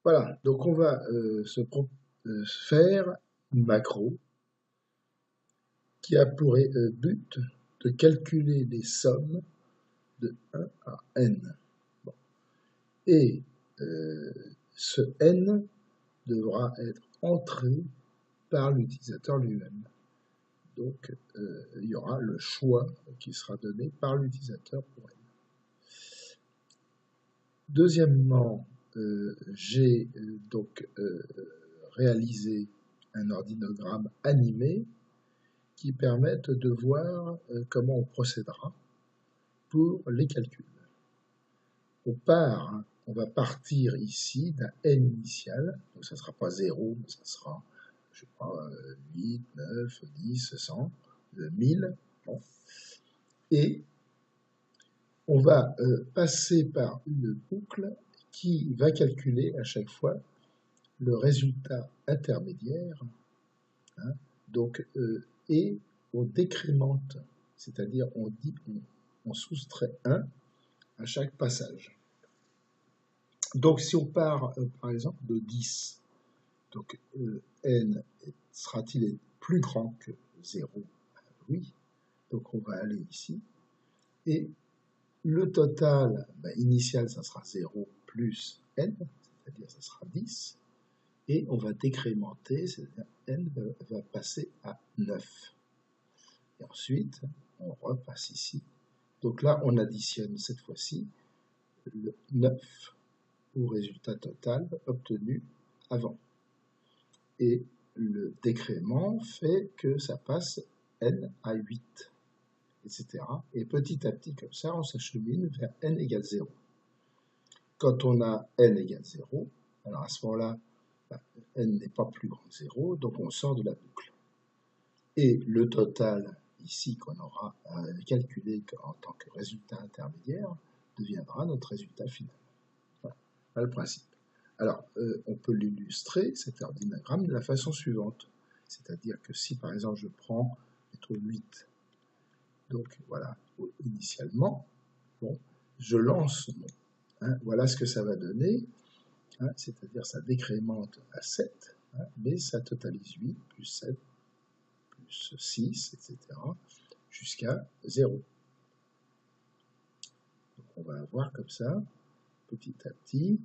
Voilà, donc on va faire une macro qui a pour but de calculer les sommes de 1 à n. Bon. Et ce n devra être entré par l'utilisateur lui-même. Donc il y aura le choix qui sera donné par l'utilisateur pour n. Deuxièmement, j'ai donc réalisé un ordinogramme animé qui permette de voir comment on procédera pour les calculs. On va partir ici d'un n initial, donc ça ne sera pas 0, mais ça sera, je sais pas, 8, 9, 10, 100, 1000. Bon. Et on va passer par une boucle qui va calculer à chaque fois le résultat intermédiaire, hein, donc, et on décrémente, c'est-à-dire on soustrait 1 à chaque passage. Donc si on part par exemple de 10, donc n sera-t-il plus grand que 0? Oui, donc on va aller ici, et le total initial, ça sera 0 plus n, c'est-à-dire ça sera 10, et on va décrémenter, c'est-à-dire n va passer à 9. Et ensuite, on repasse ici. Donc là, on additionne cette fois-ci le 9 au résultat total obtenu avant. Et le décrément fait que ça passe n à 8, etc. Et petit à petit, comme ça, on s'achemine vers n égale 0. Quand on a n égale 0, alors à ce moment-là, n n'est pas plus grand que 0, donc on sort de la boucle. Et le total, ici, qu'on aura calculé en tant que résultat intermédiaire, deviendra notre résultat final. Voilà le principe. Alors, on peut l'illustrer, cet ordinogramme, de la façon suivante. C'est-à-dire que si, par exemple, je prends 8, donc voilà, initialement, bon, je lance, voilà ce que ça va donner, c'est-à-dire ça décrémente à 7, mais ça totalise 8 plus 7 plus 6, etc., jusqu'à 0. Donc on va avoir comme ça, petit à petit,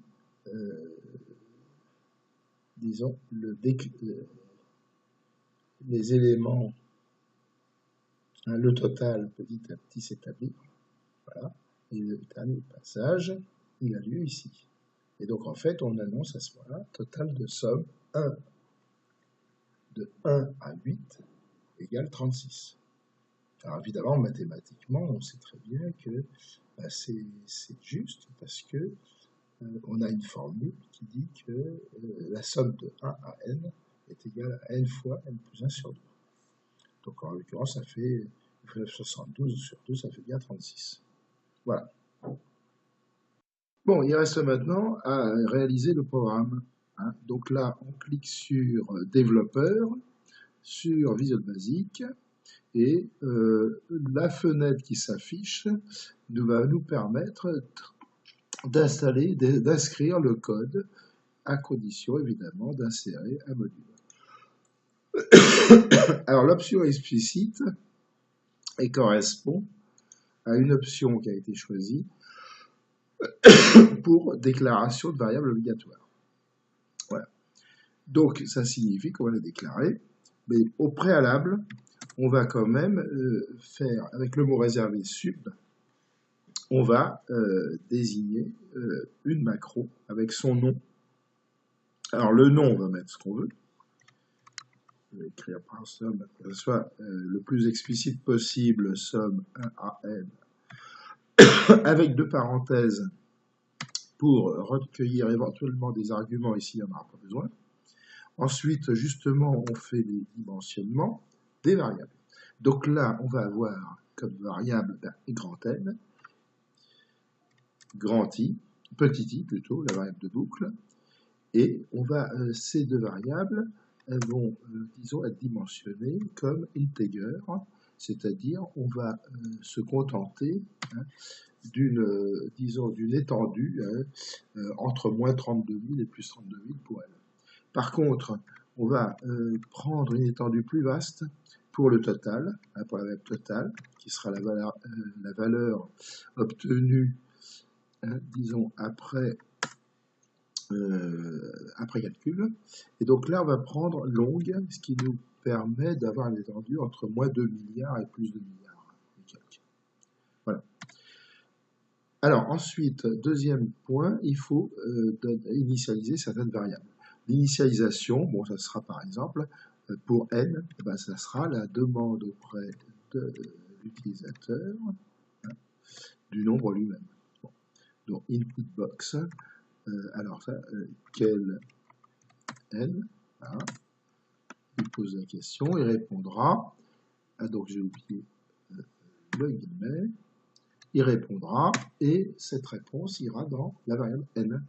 disons, les éléments, le total petit à petit s'établit. Voilà. Et le dernier passage, il a lieu ici. Et donc en fait, on annonce à ce moment-là, total de somme 1 de 1 à 8 égale 36. Alors évidemment, mathématiquement, on sait très bien que c'est juste parce que on a une formule qui dit que la somme de 1 à n est égale à n fois n plus 1 sur 2. Donc en l'occurrence, ça fait 72 sur 2, ça fait bien 36. Voilà. Bon, il reste maintenant à réaliser le programme. Donc là, on clique sur développeur, sur Visual Basic, et la fenêtre qui s'affiche va nous permettre d'inscrire le code, à condition évidemment d'insérer un module. Alors l'option explicite correspond à une option qui a été choisie pour déclaration de variables obligatoires. Voilà. Donc ça signifie qu'on va la déclarer, mais au préalable, on va quand même faire, avec le mot réservé sub, on va désigner une macro avec son nom. Alors le nom, on va mettre ce qu'on veut. Je vais écrire par somme, que ce soit le plus explicite possible, somme 1 à n, avec deux parenthèses pour recueillir éventuellement des arguments, ici il n'y en aura pas besoin. Ensuite, justement, on fait des dimensionnements des variables. Donc là, on va avoir comme variable grand N, grand I, petit i plutôt, la variable de boucle, et on va, ces deux variables, elles vont, disons, être dimensionnées comme integer, c'est-à-dire on va se contenter disons, d'une étendue entre moins 32 000 et plus 32 000 pour elle. Par contre, on va prendre une étendue plus vaste pour le total, pour la variable totale, qui sera la valeur obtenue, disons, après calcul. Et donc là, on va prendre longue, ce qui nous permet d'avoir une étendue entre moins 2 milliards et plus de milliards. Voilà. Alors ensuite, deuxième point, il faut initialiser certaines variables. L'initialisation, bon, ça sera par exemple, pour n, ben, ça sera la demande auprès de l'utilisateur du nombre lui-même. Bon. Donc input box, alors ça, quel n, hein, il pose la question, il répondra, ah, donc j'ai oublié le guillemet, il répondra, et cette réponse ira dans la variable n.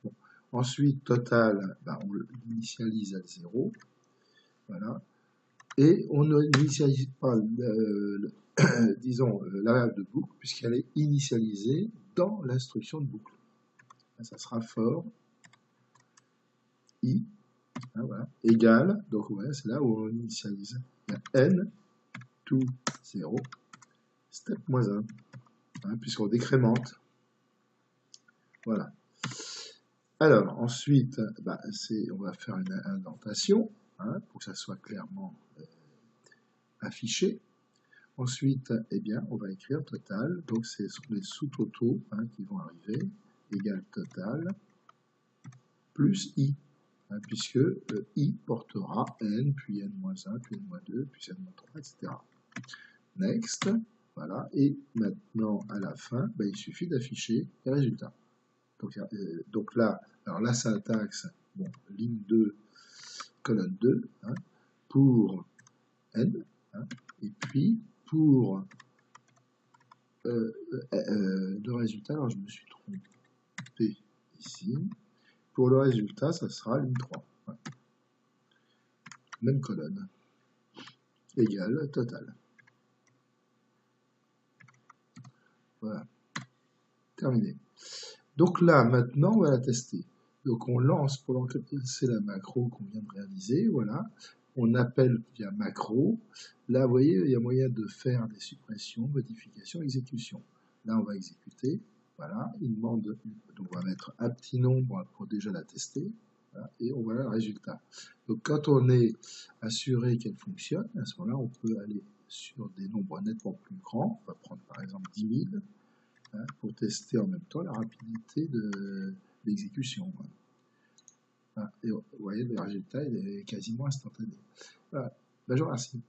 Bon. Ensuite, total, ben, on l'initialise à 0, voilà, et on n'initialise pas, disons, la variable de boucle, puisqu'elle est initialisée dans l'instruction de boucle. Ça sera for i, hein, voilà, égale, donc voilà, c'est là où on initialise. Il y a n to 0, step moins 1, hein, puisqu'on décrémente. Voilà. Alors, ensuite, bah, on va faire une indentation, hein, pour que ça soit clairement affiché. Ensuite, eh bien, on va écrire total, donc ce sont les sous-totaux, hein, qui vont arriver, égale total, plus i, hein, puisque i portera n, puis n-1, puis n-2, puis n-3, etc. Next, voilà, et maintenant, à la fin, bah, il suffit d'afficher les résultats. Donc là, alors la syntaxe, bon, ligne 2, colonne 2, hein, pour n, hein, et puis pour le résultat, alors je me suis trompé ici, pour le résultat, ça sera ligne 3. Voilà. Même colonne, égale total. Voilà, terminé. Donc là, maintenant, on va la tester. Donc on lance pour lancer la macro qu'on vient de réaliser, voilà. On appelle via macro. Là, vous voyez, il y a moyen de faire des suppressions, modifications, exécutions. Là, on va exécuter. Voilà, il demande, donc on va mettre un petit nombre pour déjà la tester. Voilà, et on voit le résultat. Donc quand on est assuré qu'elle fonctionne, à ce moment-là, on peut aller sur des nombres nettement plus grands. On va prendre par exemple 10 000. Hein, pour tester en même temps la rapidité de l'exécution. Hein. Et vous voyez, le résultat il est quasiment instantané. Voilà. Ben, je vous remercie.